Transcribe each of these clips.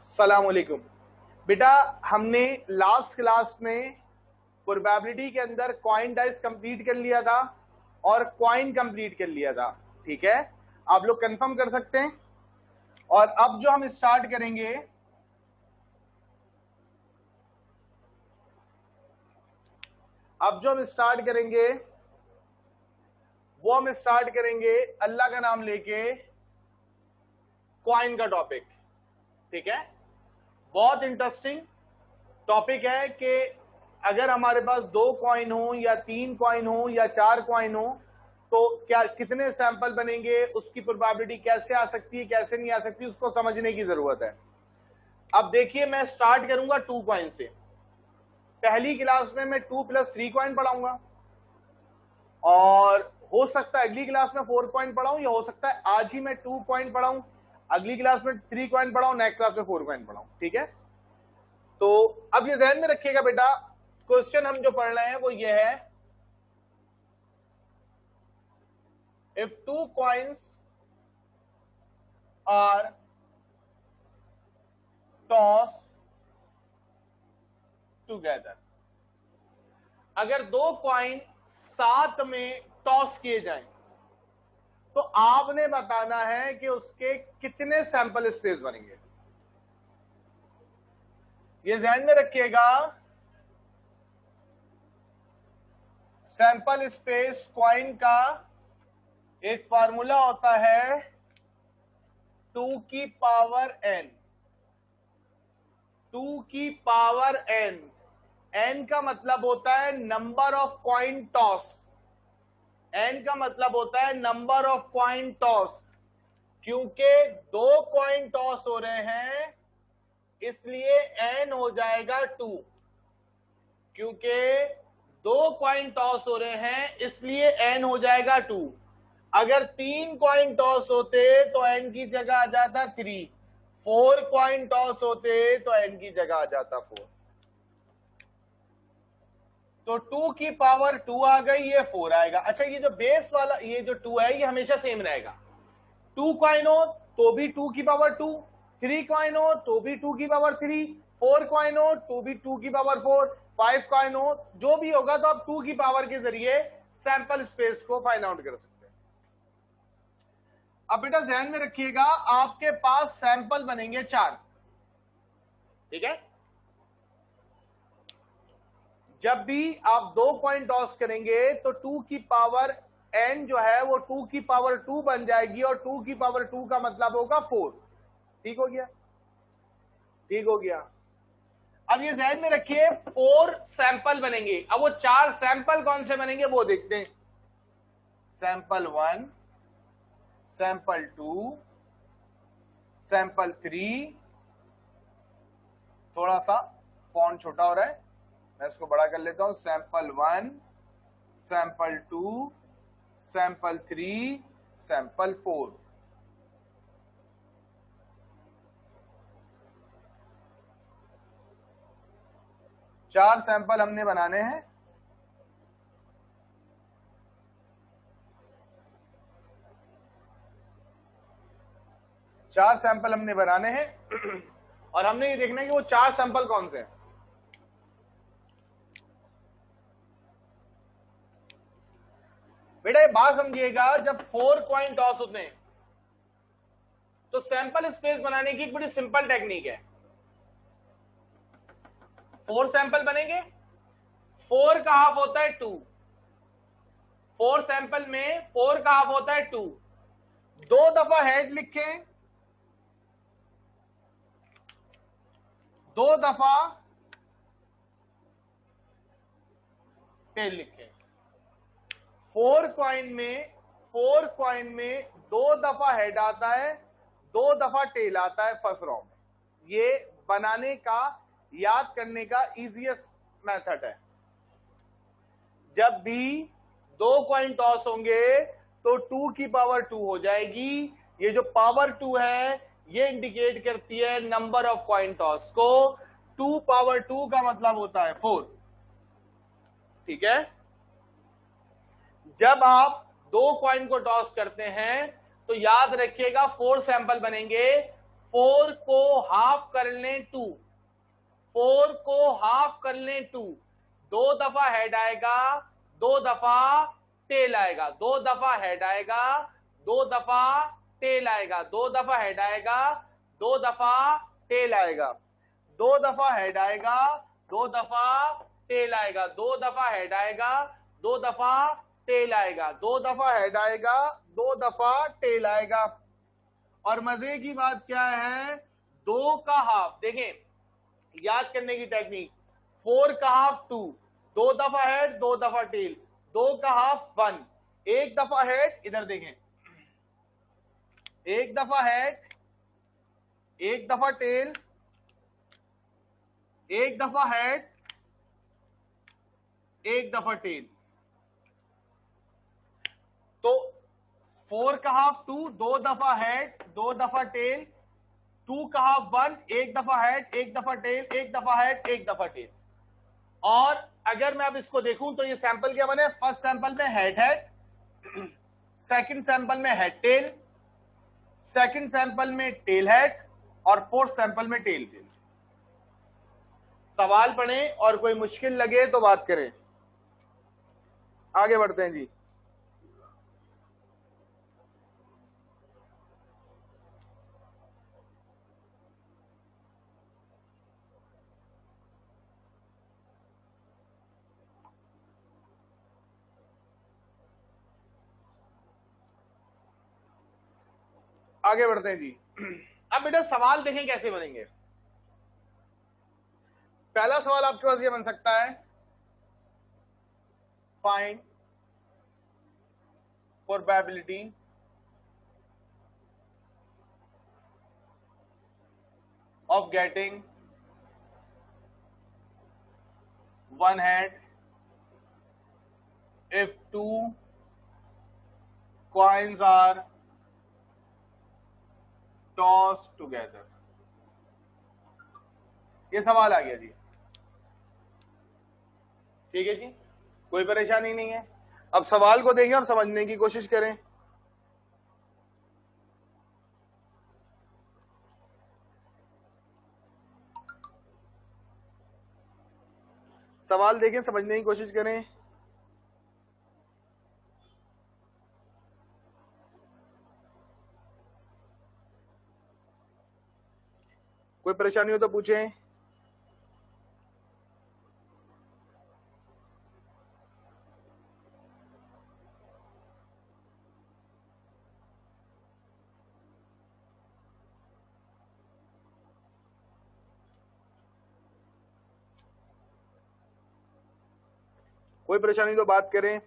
अस्सलामुअलैकुम। बेटा हमने लास्ट क्लास में प्रोबेबिलिटी के अंदर कॉइन डाइस कंप्लीट कर लिया था और कॉइन कंप्लीट कर लिया था। ठीक है, आप लोग कंफर्म कर सकते हैं। और अब जो हम स्टार्ट करेंगे वो हम स्टार्ट करेंगे अल्लाह का नाम लेके कॉइन का टॉपिक। ठीक है, बहुत इंटरेस्टिंग टॉपिक है कि अगर हमारे पास 2 कॉइन हो या 3 कॉइन हो या 4 कॉइन हो तो क्या कितने सैंपल बनेंगे, उसकी प्रोबेबिलिटी कैसे आ सकती है कैसे नहीं आ सकती, उसको समझने की जरूरत है। अब देखिए, मैं स्टार्ट करूंगा 2 कॉइन से। पहली क्लास में मैं 2 + 3 कॉइन पढ़ाऊंगा और हो सकता है अगली क्लास में 4 कॉइन पढ़ाऊं, या हो सकता है आज ही मैं 2 कॉइन पढ़ाऊं, अगली क्लास में 3 कॉइन पढ़ाऊं, नेक्स्ट क्लास में 4 कॉइन पढ़ाऊं। ठीक है, तो अब ये ध्यान में रखिएगा बेटा, क्वेश्चन हम जो पढ़ रहे हैं वो ये है, if 2 coins are tossed together, अगर 2 कॉइन साथ में टॉस किए जाएं तो आपने बताना है कि उसके कितने सैंपल स्पेस बनेंगे। ये ध्यान में रखिएगा, सैंपल स्पेस कॉइन का एक फार्मूला होता है 2 की पावर n। 2 की पावर n, n का मतलब होता है number of coin toss. n का मतलब होता है नंबर ऑफ कॉइन टॉस। क्योंकि 2 कॉइन टॉस हो रहे हैं इसलिए n हो जाएगा 2। क्योंकि 2 कॉइन टॉस हो रहे हैं इसलिए n हो जाएगा 2। अगर 3 कॉइन टॉस होते तो n की जगह आ जाता 3, 4 कॉइन टॉस होते तो n की जगह आ जाता 4। तो 2 की पावर 2 आ गई, ये 4 आएगा। अच्छा, ये जो बेस वाला ये जो 2 है ये हमेशा सेम रहेगा। 2 कॉइन हो तो भी 2 की पावर 2, 3 कॉइन हो तो भी 2 की पावर 3, 4 कॉइन हो तो भी 2 की पावर 4, 5 कॉइन हो जो भी होगा तो आप 2 की पावर के जरिए सैंपल स्पेस को फाइंड आउट कर सकते हैं। अब बेटा ध्यान में रखिएगा, आपके पास सैंपल बनेंगे 4। ठीक है, जब भी आप 2 कॉइन टॉस करेंगे तो 2 की पावर n जो है वो 2 की पावर 2 बन जाएगी और 2 की पावर 2 का मतलब होगा 4। ठीक हो गया, ठीक हो गया। अब ये ध्यान में रखिए 4 सैंपल बनेंगे। अब वो 4 सैंपल कौन से बनेंगे वो देखते हैं। Sample 1, sample 2, sample 3। थोड़ा सा फॉन्ट छोटा हो रहा है, मैं इसको बड़ा कर लेता हूं। Sample 1, sample 2, sample 3, sample 4। चार सैंपल हमने बनाने हैं। चार सैंपल हमने बनाने हैं और हमने ये देखना है कि वो 4 सैंपल कौन से हैं। बेटा ये बात समझिएगा, जब 4 कॉइन टॉस होते हैं तो सैंपल स्पेस बनाने की एक बड़ी सिंपल टेक्निक है। 4 सैंपल बनेंगे, 4 का हाफ होता है 2। 4 सैंपल में 4 का हाफ होता है 2। 2 दफा हेड लिखें, 2 दफा टेल लिखें। 4 कॉइन में 2 दफा हेड आता है, 2 दफा टेल आता है फर्स्ट रो में। ये बनाने का, याद करने का इजीएस्ट मेथड है। जब भी 2 कॉइन टॉस होंगे तो 2 की पावर 2 हो जाएगी। ये जो पावर 2 है ये इंडिकेट करती है नंबर ऑफ कॉइन टॉस को। 2 पावर 2 का मतलब होता है 4। ठीक है, जब आप 2 कॉइन को टॉस करते हैं तो याद रखिएगा 4 सैंपल बनेंगे। 4 को हाफ कर लें 2, 4 को हाफ कर लें 2, 2 दफा हेड आएगा, 2 दफा टेल आएगा, 2 दफा हेड आएगा, 2 दफा टेल आएगा, 2 दफा हेड आएगा, 2 दफा टेल आएगा, 2 दफा हेड आएगा, 2 दफा टेल आएगा, 2 दफा हेड आएगा, 2 दफा टेल आएगा, 2 दफा हेड आएगा, 2 दफा टेल आएगा। और मजे की बात क्या है, 2 का हाफ देखें, याद करने की टेक्निक, 4 का हाफ 2, 2 दफा हेड 2 दफा टेल, 2 का हाफ 1, 1 दफा हेड, इधर देखें, 1 दफा हेड, 1 दफा टेल, 1 दफा हेड, 1 दफा टेल। तो 4 का हाफ 2, 2 दफा हेड 2 दफा टेल, 2 का हाफ 1, 1 दफा हेड 1 दफा टेल, 1 दफा हेड 1 दफा टेल। और अगर मैं अब इसको देखूं तो ये सैंपल क्या बने, फर्स्ट सैंपल में हेड हेड, सेकंड सैंपल में हेड टेल, सेकंड सैंपल में टेल हेड, और फोर्थ सैंपल में टेल टेल। सवाल पढ़ें और कोई मुश्किल लगे तो बात करें। आगे बढ़ते हैं जी। आगे बढ़ते हैं जी। अब बेटा सवाल देखें कैसे बनेंगे। पहला सवाल आपके पास ये बन सकता है, find probability of getting one head if 2 coins are tossed together। ये सवाल आ गया जी, ठीक है जी, कोई परेशानी नहीं है। अब सवाल को देखें और समझने की कोशिश करें। सवाल देखें, समझने की कोशिश करें। कोई परेशानी हो तो पूछें। कोई परेशानी तो बात करें।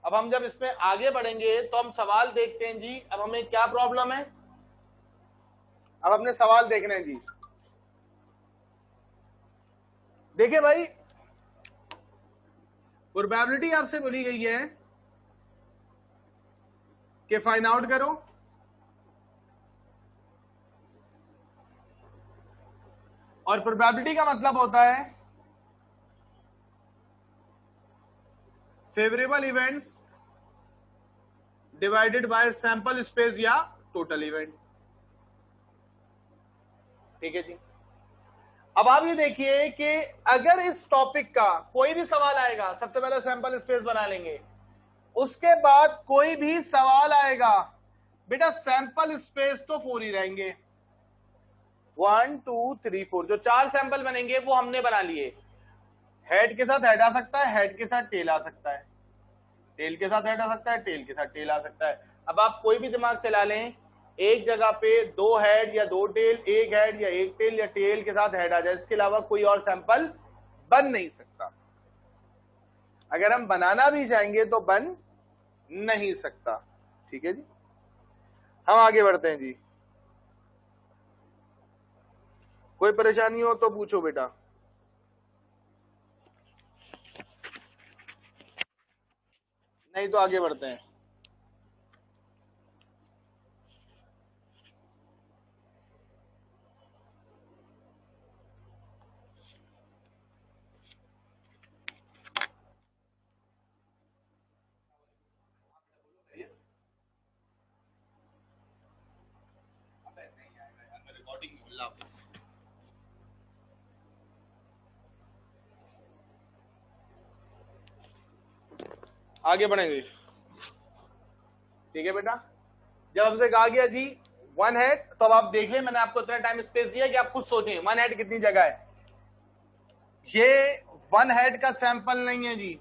अब हम जब इसमें आगे बढ़ेंगे तो हम सवाल देखते हैं जी। अब हमें क्या प्रॉब्लम है, अब हमने सवाल देखना है जी। देखिए भाई, प्रोबेबिलिटी आपसे बोली गई है कि फाइंड आउट करो और प्रोबेबिलिटी का मतलब होता है favourable events divided by sample space या टोटल इवेंट। ठीक है जी। अब आप ये देखिए कि अगर इस टॉपिक का कोई भी सवाल आएगा, सबसे पहले सैंपल स्पेस बना लेंगे, उसके बाद कोई भी सवाल आएगा, बेटा सैंपल स्पेस तो 4 ही रहेंगे, 1 2 3 4। जो 4 सैंपल बनेंगे वो हमने बना लिए। हेड के साथ हेड आ सकता है, हेड के साथ टेल आ सकता है, टेल के साथ हेड आ सकता है, टेल के साथ टेल आ सकता है। अब आप कोई भी दिमाग चला लें, एक जगह पे 2 हेड या 2 टेल, 1 हेड या 1 टेल या टेल के साथ हेड आ जाए, इसके अलावा कोई और सैंपल बन नहीं सकता। अगर हम बनाना भी चाहेंगे तो बन नहीं सकता। ठीक है जी। हम आगे बढ़ते हैं जी। कोई परेशानी हो तो पूछो बेटा। नहीं तो आगे बढ़ते हैं। अल्लाह हाफिज। आगे बढ़ेंगे, ठीक है बेटा। जब हमसे कहा गया जी वन हेड, तो अब आप देख लें, मैंने आपको इतना टाइम स्पेस दिया कि आप खुद सोचें वन हेड कितनी जगह है। ये वन हेड का सैंपल नहीं है जी,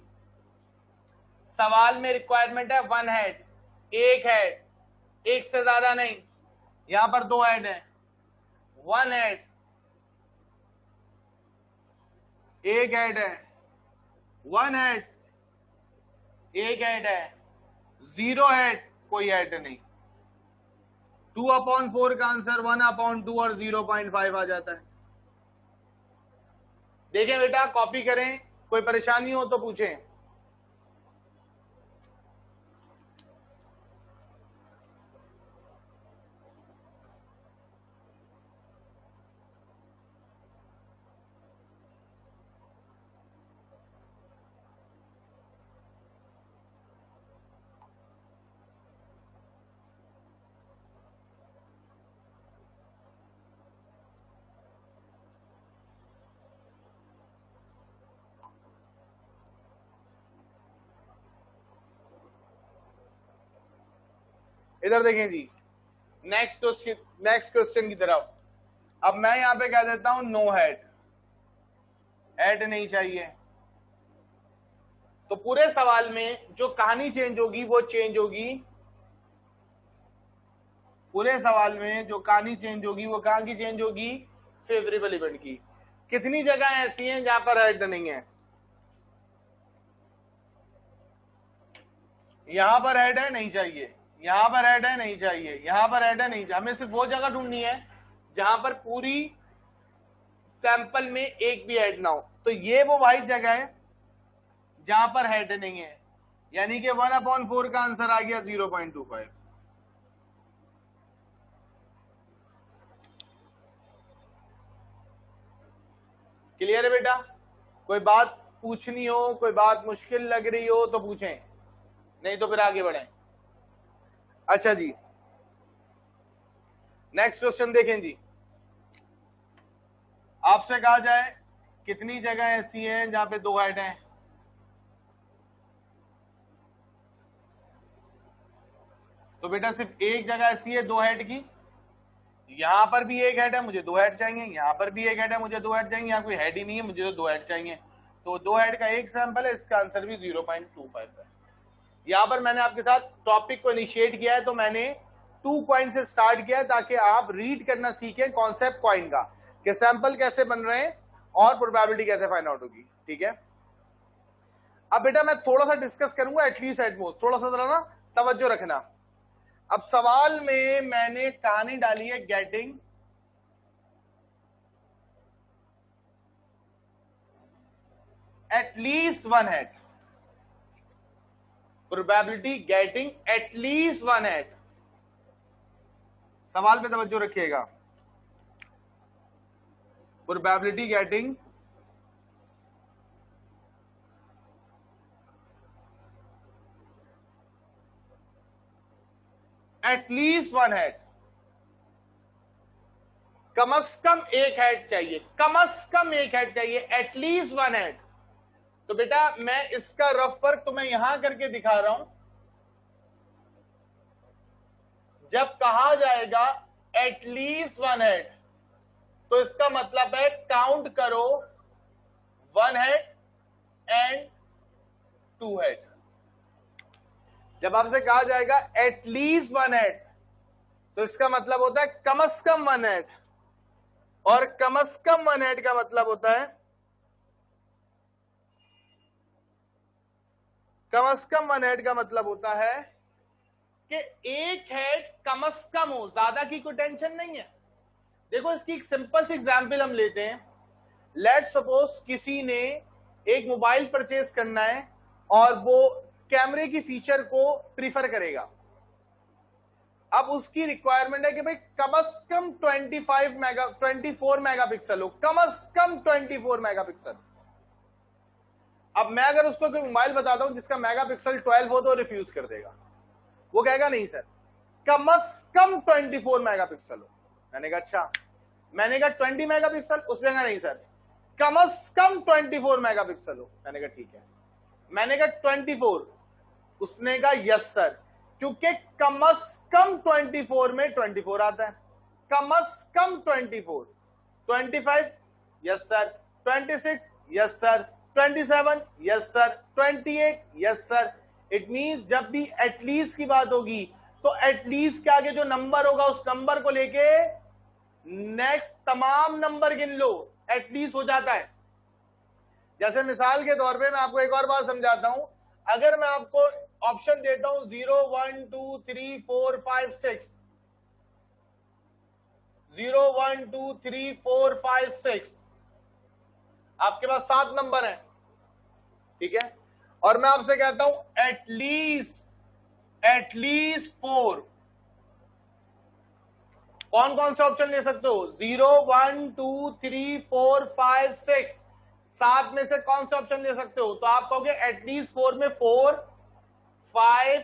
सवाल में रिक्वायरमेंट है वन हेड, एक हेड, एक से ज्यादा नहीं। यहां पर दो हेड है, वन हेड, एक हेड है, वन हेड, एक हेड है, जीरो हेड, कोई हेड नहीं। 2/4 का आंसर 1/2 और 0.5 आ जाता है। देखें बेटा, कॉपी करें, कोई परेशानी हो तो पूछें। इधर देखें जी, नेक्स्ट क्वेश्चन की तरफ। अब मैं यहां पे कह देता हूं नो हेड, हेड नहीं चाहिए। तो पूरे सवाल में जो कहानी चेंज होगी वो चेंज होगी, पूरे सवाल में जो कहानी चेंज होगी वो कहां की चेंज होगी, फेवरेबल इवेंट की। कितनी जगह ऐसी हैं जहां पर हेड नहीं है? यहां पर हेड है, नहीं चाहिए, यहां पर हेड है, नहीं चाहिए, यहां पर हेड है, नहीं चाहिए। हमें सिर्फ वो जगह ढूंढनी है जहां पर पूरी सैंपल में एक भी हेड ना हो। तो ये वो वाही जगह है जहां पर हेड नहीं है, यानी कि 1/4 का आंसर आ गया 0.25। क्लियर है बेटा? कोई बात पूछनी हो, कोई बात मुश्किल लग रही हो तो पूछें, नहीं तो फिर आगे बढ़ें। अच्छा जी, नेक्स्ट क्वेश्चन देखें जी। आपसे कहा जाए कितनी जगह ऐसी हैं जहां पे दो हेड हैं? तो बेटा सिर्फ एक जगह ऐसी है दो हेड की, यहां पर भी एक हेड है, मुझे दो हेड चाहिए, यहां पर भी एक हेड है, मुझे दो हेड चाहिए, यहां कोई हेड ही नहीं है, मुझे तो दो हेड चाहिए। तो दो हेड का एक सैंपल है, इसका आंसर भी 0.25 है। यहां पर मैंने आपके साथ टॉपिक को इनिशिएट किया है, तो मैंने 2 पॉइंट से स्टार्ट किया है ताकि आप रीड करना सीखें कॉन्सेप्ट कॉइन का, कि सैंपल कैसे बन रहे हैं और प्रोबेबिलिटी कैसे फाइंड आउट होगी। ठीक है, अब बेटा मैं थोड़ा सा डिस्कस करूंगा, एटलीस्ट एटमोस्ट, थोड़ा सा जरा ना तवज्जो रखना। अब सवाल में मैंने कहानी डाली है getting at least one head, probability getting at least one head. सवाल पे तवज्जो रखिएगा, probability getting at least one head, कम से कम एक हेड चाहिए, कम से कम एक हेड चाहिए, एटलीस्ट वन हेड। तो बेटा मैं इसका रफ वर्क तो मैं यहां करके दिखा रहा हूं। जब कहा जाएगा एटलीस्ट वन हेड, तो इसका मतलब है काउंट करो one head and two head. जब आपसे कहा जाएगा एटलीस्ट वन हेड, तो इसका मतलब होता है कम से कम वन हेड, और कम से कम वन हेड का मतलब होता है, कम से कम वन हेड का मतलब होता है कि एक हेड कम से कम हो, ज्यादा की कोई टेंशन नहीं है। देखो इसकी एक सिंपल सी एग्जांपल हम लेते हैं। लेट्स सपोज किसी ने एक मोबाइल परचेज करना है और वो कैमरे की फीचर को प्रीफर करेगा। अब उसकी रिक्वायरमेंट है कि भाई कम से कम 24 मेगापिक्सल हो, कम से कम 24 मेगापिक्सल। अब मैं अगर उसको कोई मोबाइल बताता हूं जिसका मेगापिक्सल 12 हो तो रिफ्यूज कर देगा, वो कहेगा नहीं सर कम से कम 24 मेगापिक्सल हो। मैंने कहा अच्छा, मैंने कहा 20 मेगापिक्सल, उसने कहा नहीं सर कम से कम 24 मेगापिक्सल हो। मैंने कहा ठीक है। मैंने कहा 24, उसने कहा यस सर, क्योंकि कम से कम 24 में 24 आता है, कम से कम 24। 25 yes sir, 26 yes sir, 27 yes sir, 28 yes sir. It means जब भी एटलीस्ट की बात होगी तो एटलीस्ट के आगे जो नंबर होगा उस नंबर को लेके नेक्स्ट तमाम नंबर गिन लो, एटलीस्ट हो जाता है। जैसे मिसाल के तौर पे मैं आपको एक और बात समझाता हूं, अगर मैं आपको ऑप्शन देता हूं 0 1 2 3 4 5 6, 0 1 2 3 4 5 6, आपके पास 7 नंबर हैं, ठीक है, और मैं आपसे कहता हूं एटलीस्ट 4, कौन कौन से ऑप्शन ले सकते हो? 0 1 2 3 4 5 6, 7 में से कौन से ऑप्शन ले सकते हो? तो आप कहोगे एटलीस्ट 4 में 4 5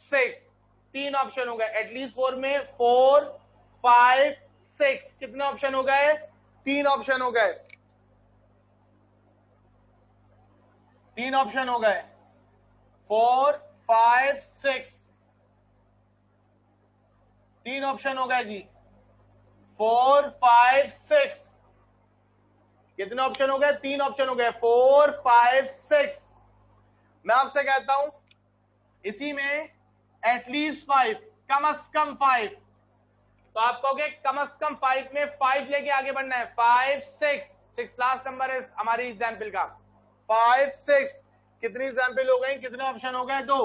6, 3 ऑप्शन हो गए। एटलीस्ट 4 में 4 5 6, कितने ऑप्शन हो गए? 3 ऑप्शन हो गए, 3 ऑप्शन हो गए, 4 5 6, 3 ऑप्शन हो गए जी, 4 5 6, कितने ऑप्शन हो गए? 3 ऑप्शन हो गए, 4 5 6। मैं आपसे कहता हूं इसी में एटलीस्ट 5, कम से कम 5, तो आप कहोगे कम से कम 5 में 5 लेके आगे बढ़ना है, 5 6 लास्ट नंबर है हमारी एग्जाम्पल का, 5 6। कितनी एग्जाम्पल हो गई, कितने ऑप्शन हो गए? 2,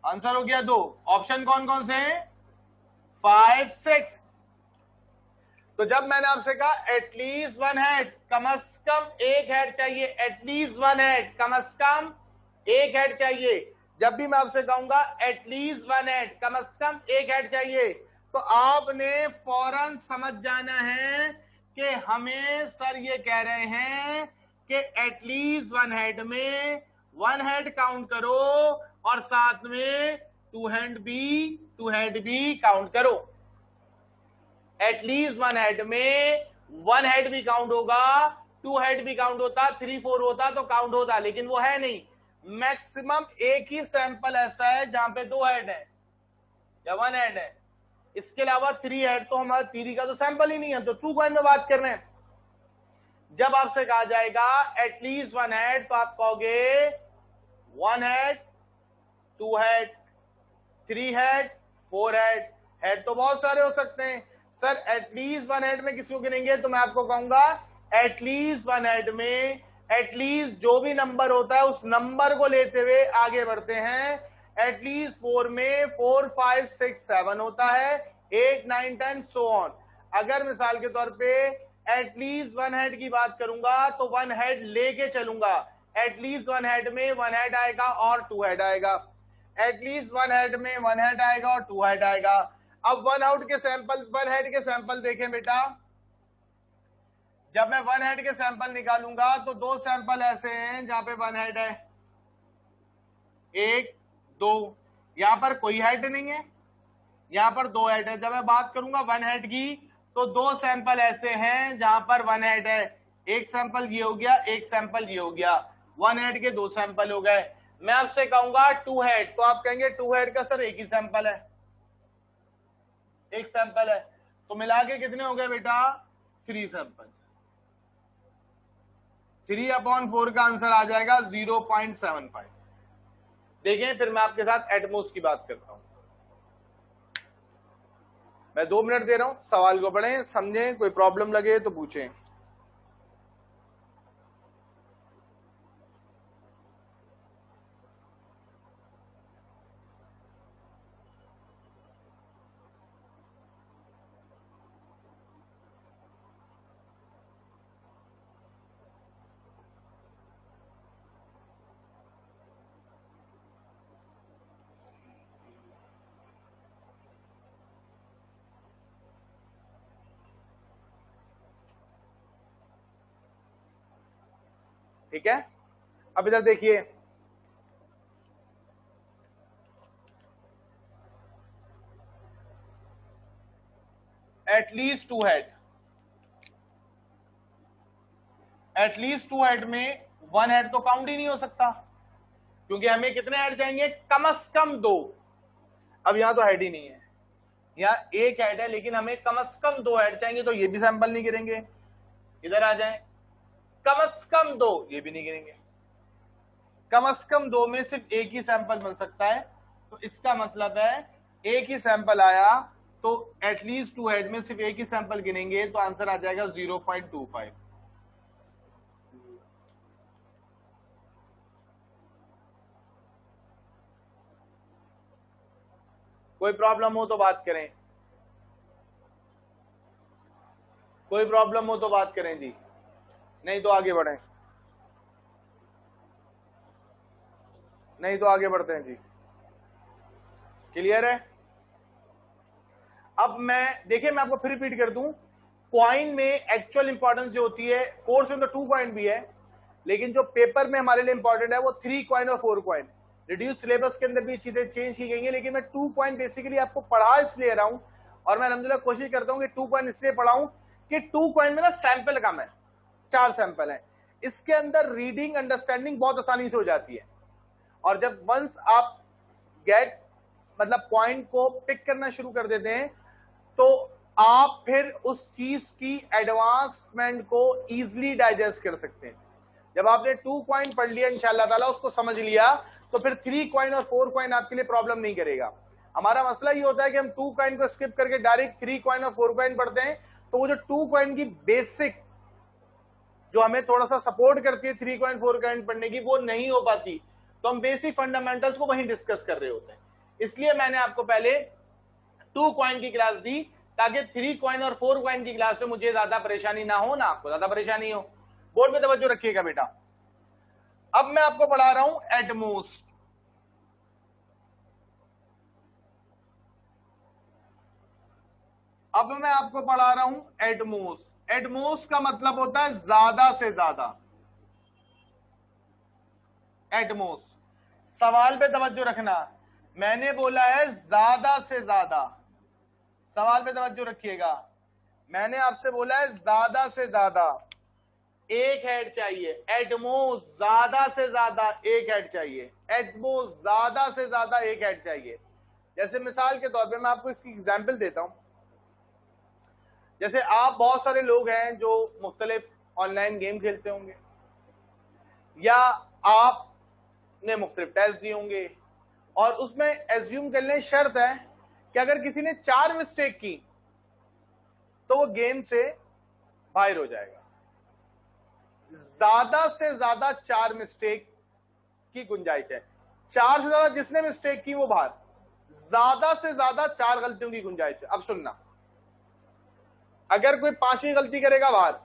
आंसर हो गया 2। ऑप्शन कौन कौन से हैं? 5 6। तो जब मैंने आपसे कहा एटलीस्ट 1 हेड, कम से कम 1 हेड चाहिए, एटलीस्ट 1 हेड, कम से कम 1 हेड चाहिए। जब भी मैं आपसे कहूंगा एटलीस्ट 1 हेड, कम से कम 1 हेड चाहिए, तो आपने फौरन समझ जाना है कि हमें सर ये कह रहे हैं कि एटलीस्ट 1 हेड में 1 हेड काउंट करो और साथ में 2 हेड भी काउंट करो। एटलीस्ट 1 हेड में 1 हेड भी काउंट होगा, 2 हेड भी काउंट होता, 3 4 होता तो काउंट होता, लेकिन वो है नहीं। मैक्सिमम एक ही सैंपल ऐसा है जहां पे 2 हेड है या 1 हेड है, इसके अलावा 3 हेड तो हमारा थ्री का तो सैंपल ही नहीं है। तो ट्रू कॉइन में बात कर रहे हैं, जब आपसे कहा जाएगा एटलीस्ट 1 हेड तो आप कहोगे 1 head, 2 head, 3 head, 4 head. Head तो बहुत सारे हो सकते हैं सर, एटलीस्ट 1 हेड में किसको गिनेंगे? तो मैं आपको कहूंगा एटलीस्ट 1 हेड में एटलीस्ट जो भी नंबर होता है उस नंबर को लेते हुए आगे बढ़ते हैं। एटलीस्ट 4 में 4 5 6 7 होता है, 8 9 10 सो ऑन। अगर मिसाल के तौर पे एटलीस्ट 1 हेड की बात करूंगा तो 1 हेड लेके चलूंगा, एटलीस्ट 1 हेड में 1 हेड आएगा और 2 हेड आएगा, एटलीस्ट 1 हेड में 1 हेड आएगा और 2 हेड आएगा। अब 1 आउट के सैंपल, 1 हेड के सैंपल देखें बेटा, जब मैं 1 हेड के सैंपल निकालूंगा तो 2 सैंपल ऐसे हैं जहां पे 1 हेड है, 1 2, यहां पर कोई हेड नहीं है, यहां पर 2 हेड है। जब मैं बात करूंगा 1 हेड की तो 2 सैंपल ऐसे हैं जहां पर 1 हेड है, एक सैंपल ये हो गया, एक सैंपल ये हो गया, 1 हेड के 2 सैंपल हो गए। मैं आपसे कहूंगा 2 हेड, तो आप कहेंगे 2 हेड का सर एक ही सैंपल है, एक सैंपल है, तो मिला के कितने हो गए बेटा? 3 सैंपल। 3/4 का आंसर आ जाएगा 0.75। देखें, फिर मैं आपके साथ एटमॉस की बात करता हूं। मैं 2 मिनट दे रहा हूं, सवाल को पढ़ें, समझें, कोई प्रॉब्लम लगे तो पूछें। ठीक है, अब इधर देखिए, at least to head, at least to head में वन हेड तो काउंट ही नहीं हो सकता, क्योंकि हमें कितने हेड चाहिए, कम से कम 2। अब यहां तो हेड ही नहीं है, यहां एक हेड है, लेकिन हमें कम से कम 2 हेड चाहिए, तो ये भी सैंपल नहीं गिरेंगे। इधर आ जाएं, कम से कम 2, ये भी नहीं गिरेंगे। कम से कम 2 में सिर्फ एक ही सैंपल बन सकता है, तो इसका मतलब है एक ही सैंपल आया, तो एटलीस्ट 2 हेड में सिर्फ एक ही सैंपल गिनेंगे, तो आंसर आ जाएगा 0.25। कोई प्रॉब्लम हो तो बात करें, कोई प्रॉब्लम हो तो बात करें जी, नहीं तो आगे बढ़ें, नहीं तो आगे बढ़ते हैं जी। क्लियर है? अब देखिए मैं आपको फिर रिपीट कर दूं, कॉइन में एक्चुअल इंपॉर्टेंस जो होती है, कोर्स में तो 2 कॉइन भी है, लेकिन जो पेपर में हमारे लिए इंपॉर्टेंट है वो 3 कॉइन और 4 कॉइन। रिड्यूस सिलेबस के अंदर भी चीजें चेंज की गई हैं, लेकिन मैं 2 कॉइन बेसिकली आपको पढ़ा इसलिए रहा हूं, और मैं अलहमदुलिल्लाह कोशिश करता हूं कि 2 कॉइन इसलिए पढ़ाऊं कि 2 कॉइन में ना सैंपल कम है, 4 सैंपल है, इसके अंदर रीडिंग अंडरस्टैंडिंग बहुत आसानी से हो जाती है। और जब वंस आप गेट मतलब पॉइंट को पिक करना शुरू कर देते हैं, तो आप फिर उस चीज की एडवांसमेंट को इजीली डाइजेस्ट कर सकते हैं। जब आपने 2 कॉइन पढ़ लिया इंशाअल्लाह ताला, उसको समझ लिया, तो फिर 3 कॉइन और 4 कॉइन आपके लिए प्रॉब्लम नहीं करेगा। हमारा मसला ये होता है कि हम 2 कॉइन को स्किप करके डायरेक्ट 3 कॉइन और 4 कॉइन पढ़ते हैं, तो वो जो 2 कॉइन की बेसिक जो हमें थोड़ा सा सपोर्ट करती है 3 कॉइन 4 कॉइन पढ़ने की, वो नहीं हो पाती, तो हम बेसिक फंडामेंटल्स को वहीं डिस्कस कर रहे होते हैं। इसलिए मैंने आपको पहले 2 कॉइन की क्लास दी, ताकि 3 कॉइन और 4 कॉइन की क्लास में मुझे ज्यादा परेशानी ना हो, ना आपको ज्यादा परेशानी हो। बोर्ड में तवज्जो रखिएगा बेटा। अब मैं आपको पढ़ा रहा हूं एटमोस्ट। अब मैं आपको पढ़ा रहा हूं एटमोस्ट। एटमोस्ट का मतलब होता है ज्यादा से ज्यादा। एटमोस्ट, सवाल पे तवज्जो रखना, मैंने बोला है ज्यादा से ज्यादा, सवाल पे तवज्जो रखिएगा, मैंने आपसे बोला है ज्यादा से ज्यादा एक हेड चाहिए, एटमोस्ट ज्यादा से ज्यादा एक हेड चाहिए, एटमोस्ट ज्यादा से ज्यादा एक हेड चाहिए। जैसे मिसाल के तौर पे मैं आपको इसकी एग्जांपल देता हूं। जैसे आप बहुत सारे लोग हैं जो मुख्तलिफ ऑनलाइन गेम खेलते होंगे, या आपने मुख्तलिफ टेस्ट दिए होंगे, और उसमें एज्यूम कर लें, शर्त है कि अगर किसी ने 4 मिस्टेक की तो वो गेम से बाहर हो जाएगा। ज्यादा से ज्यादा 4 मिस्टेक की गुंजाइश है, 4 से ज्यादा जिसने मिस्टेक की वो बाहर, ज्यादा से ज्यादा 4 गलतियों की गुंजाइश है। अब सुनना, अगर कोई 5वीं गलती करेगा बाहर,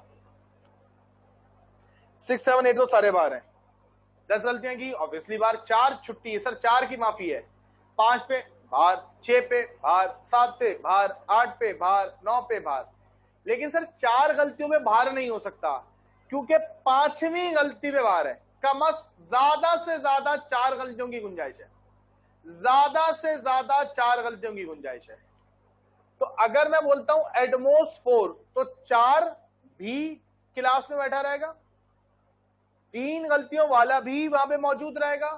6, 7, 8 तो सारे बाहर हैं। 10 गलतियां की ऑब्वियसली बाहर, 4 छुट्टी है सर, 4 की माफी है, 5 पे बाहर, 6 पे बाहर, 7 पे बाहर, 8 पे बाहर, 9 पे बाहर। लेकिन सर 4 गलतियों में बाहर नहीं हो सकता, क्योंकि 5वीं गलती पे बाहर है। ज्यादा से ज्यादा 4 गलतियों की गुंजाइश है, ज्यादा से ज्यादा 4 गलतियों की गुंजाइश है। तो अगर मैं बोलता हूं एटमोस्ट 4, तो 4 भी क्लास में बैठा रहेगा, 3 गलतियों वाला भी वहां पे मौजूद रहेगा,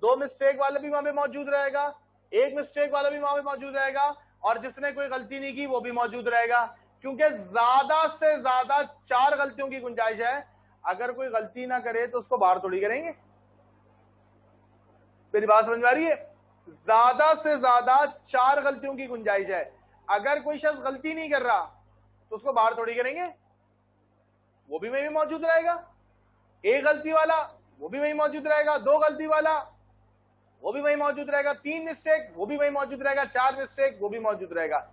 2 मिस्टेक वाला भी वहां पे मौजूद रहेगा, 1 मिस्टेक वाला भी वहां पे मौजूद रहेगा, और जिसने कोई गलती नहीं की वो भी मौजूद रहेगा, क्योंकि ज्यादा से ज्यादा 4 गलतियों की गुंजाइश है। अगर कोई गलती ना करे तो उसको बाहर थोड़ी करेंगे। मेरी बात समझ में आ रही है? ज्यादा से ज्यादा 4 गलतियों की गुंजाइश है। अगर कोई शख्स गलती नहीं कर रहा तो उसको बाहर थोड़ी करेंगे, वो भी वहीं मौजूद रहेगा। 1 गलती वाला वो भी वहीं मौजूद रहेगा, 2 गलती वाला वो भी वहीं मौजूद रहेगा, 3 मिस्टेक वो भी वहीं मौजूद रहेगा, 4 मिस्टेक वो भी मौजूद रहेगा।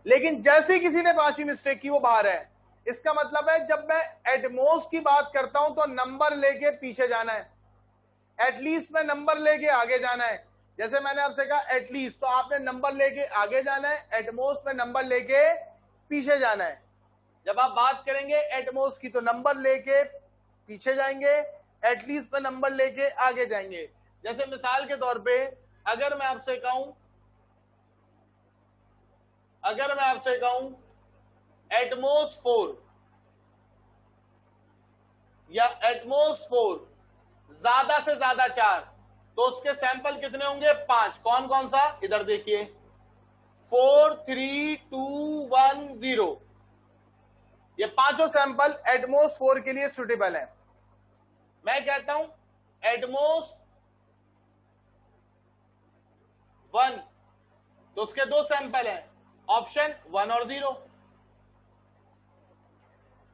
लेकिन जैसे ही किसी ने 5वीं मिस्टेक की वो बाहर है। इसका मतलब है जब मैं एटमोस्ट की बात करता हूं तो नंबर लेके पीछे जाना है, एटलीस्ट में नंबर लेके आगे जाना है। जैसे मैंने आपसे कहा एटलीस्ट, तो आपने नंबर लेके आगे जाना है, एटमोस्ट में नंबर लेके पीछे जाना है। जब आप बात करेंगे एटमोस्ट की तो नंबर लेके पीछे जाएंगे, एटलीस्ट में नंबर लेके आगे जाएंगे। जैसे मिसाल के तौर पे अगर मैं आपसे कहूं एटमोस्ट 4 या एटमोस्ट 4 ज्यादा से ज्यादा 4, तो उसके सैंपल कितने होंगे? 5। कौन कौन सा? इधर देखिए, 4 3 2 1 0। ये पांचों सैंपल एटमोस्ट 4 के लिए सुटेबल है। मैं कहता हूं एटमोस्ट 1, तो उसके 2 सैंपल हैं, ऑप्शन 1 और 0।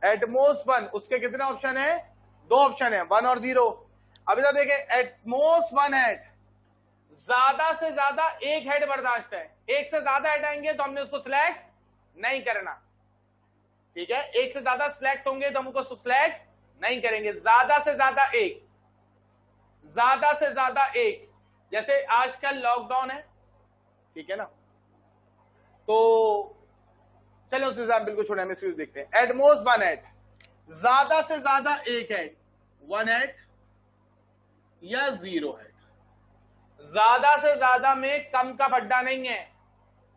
एटमोस्ट 1, उसके कितने ऑप्शन है? 2 ऑप्शन है, 1 और 0। अब इधर देखें, एटमोस्ट 1 हेड, ज्यादा से ज्यादा 1 हेड बर्दाश्त है। 1 से ज्यादा हेड आएंगे तो हमने उसको सिलेक्ट नहीं करना, ठीक है। 1 से ज्यादा सिलेक्ट होंगे तो हम उसको सिलेक्ट नहीं करेंगे। ज्यादा से ज्यादा 1, ज्यादा से ज्यादा 1, जैसे आजकल लॉकडाउन है, ठीक है ना, तो चलो उस एग्जाम्पल को छोड़े, हम इसको देखते हैं। एटमोस्ट 1 हेड, ज्यादा से ज्यादा 1 हेड, 1 हेड या 0 हेड। ज्यादा से ज्यादा में कम का पड्डा नहीं है,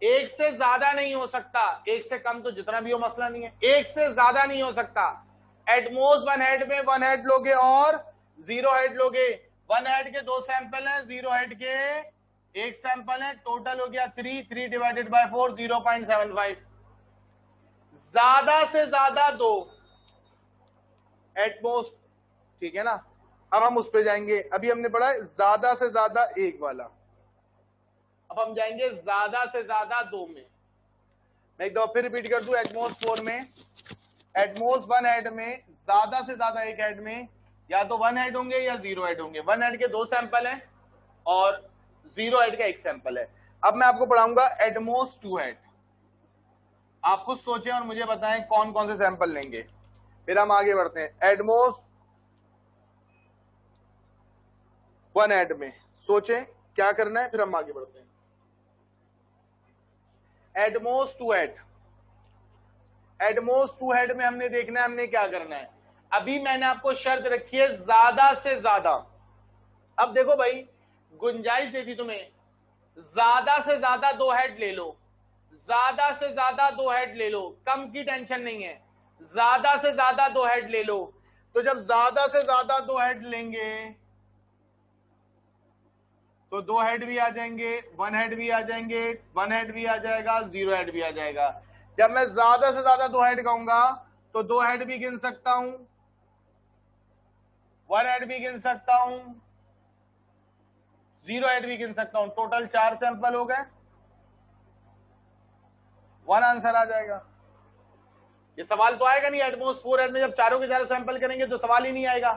1 से ज्यादा नहीं हो सकता, 1 से कम तो जितना भी हो मसला नहीं है, 1 से ज्यादा नहीं हो सकता। एटमोस्ट 1 हेड में 1 हेड लोगे और 0 हेड लोगे। 1 हेड के 2 सैंपल हैं, 0 हेड के 1 सैंपल है, टोटल हो गया 3 डिवाइडेड बाय 4 0.75। ज्यादा से ज्यादा 2 एटमोस्ट, ठीक है ना। अब हम उस पे जाएंगे, अभी हमने पढ़ा है ज्यादा से ज्यादा 1 वाला, अब हम जाएंगे ज्यादा से ज्यादा 2 में। मैं एक दफा फिर रिपीट कर दूं, एटमोस्ट 4 में, एटमोस्ट 1 हेड में ज्यादा से ज्यादा 1 हेड में या तो 1 हेड होंगे या 0 हेड होंगे। 1 हेड के 2 सैंपल हैं और 0 हेड का 1 सैंपल है। अब मैं आपको पढ़ाऊंगा एटमोस्ट 2 हेड। आप खुद सोचें और मुझे बताएं कौन कौन से सैंपल लेंगे, फिर हम आगे बढ़ते हैं। एटमोस्ट 1 हेड में सोचें क्या करना है, फिर हम आगे बढ़ते हैं। एटमोस्ट 2 हेड, एटमोस्ट 2 हेड में हमने देखना है हमने क्या करना है। अभी मैंने आपको शर्त रखी है ज्यादा से ज्यादा। अब देखो भाई, गुंजाइश देती तुम्हें, ज्यादा से ज्यादा 2 हेड ले लो, ज्यादा से ज्यादा 2 हेड ले लो, कम की टेंशन नहीं है, ज्यादा से ज्यादा 2 हेड ले लो। तो जब ज्यादा से ज्यादा 2 हेड लेंगे तो 2 हेड भी आ जाएंगे, 1 हेड भी आ जाएंगे, 1 हेड भी आ जाएगा, 0 हेड भी आ जाएगा। जब मैं ज्यादा से ज्यादा 2 हेड कहूंगा तो 2 हेड भी गिन सकता हूं, 1 हेड भी गिन सकता हूं, 0 हेड भी गिन सकता हूं। टोटल 4 सैंपल हो गए, 1 आंसर आ जाएगा। ये सवाल तो आएगा नहीं एटमोस्ट 4 हेड में, जब चारों के चारों सैंपल करेंगे तो सवाल ही नहीं आएगा।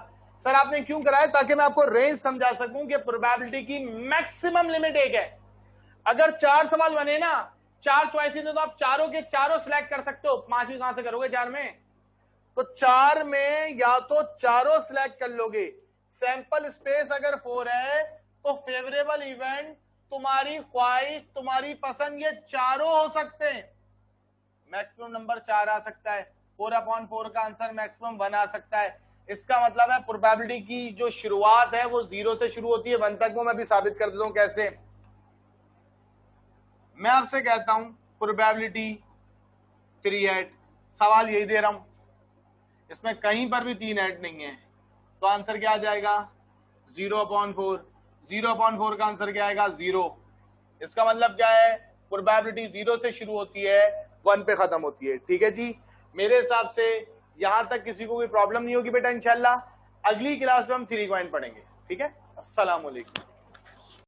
सर आपने क्यों कराया? ताकि मैं आपको रेंज समझा सकूं कि प्रोबेबिलिटी की मैक्सिमम लिमिट 1 है। अगर 4 सवाल बने ना, 4 चॉइसेस तो आप चारों के चारों सिलेक्ट कर सकते हो। 5वीं कहां से करोगे 4 में? तो 4 में या तो चारों सिलेक्ट कर लोगे। सैंपल स्पेस अगर 4 है तो फेवरेबल इवेंट, तुम्हारी ख्वाहिश, तुम्हारी पसंद, ये चारों हो सकते हैं। मैक्सिमम नंबर 4 आ सकता है, 4/4 का आंसर मैक्सिमम 1 आ सकता है। इसका मतलब है प्रोबेबिलिटी की जो शुरुआत है वो 0 से शुरू होती है 1 तक। वो मैं भी साबित कर देता हूं कैसे। मैं आपसे कहता हूं प्रोबेबिलिटी 3 हेड, सवाल यही दे रहा हूं, इसमें कहीं पर भी 3 हेड नहीं है, तो आंसर क्या आ जाएगा? 0/4। 0/4 का आंसर क्या आएगा? 0। इसका मतलब क्या है? प्रोबेबिलिटी 0 से शुरू होती है, 1 पे खत्म होती है। ठीक है जी, मेरे हिसाब से यहां तक किसी को कोई प्रॉब्लम नहीं होगी बेटा। इंशाल्लाह अगली क्लास में हम 3 पॉइंट पढ़ेंगे। ठीक है, अस्सलाम वालेकुम।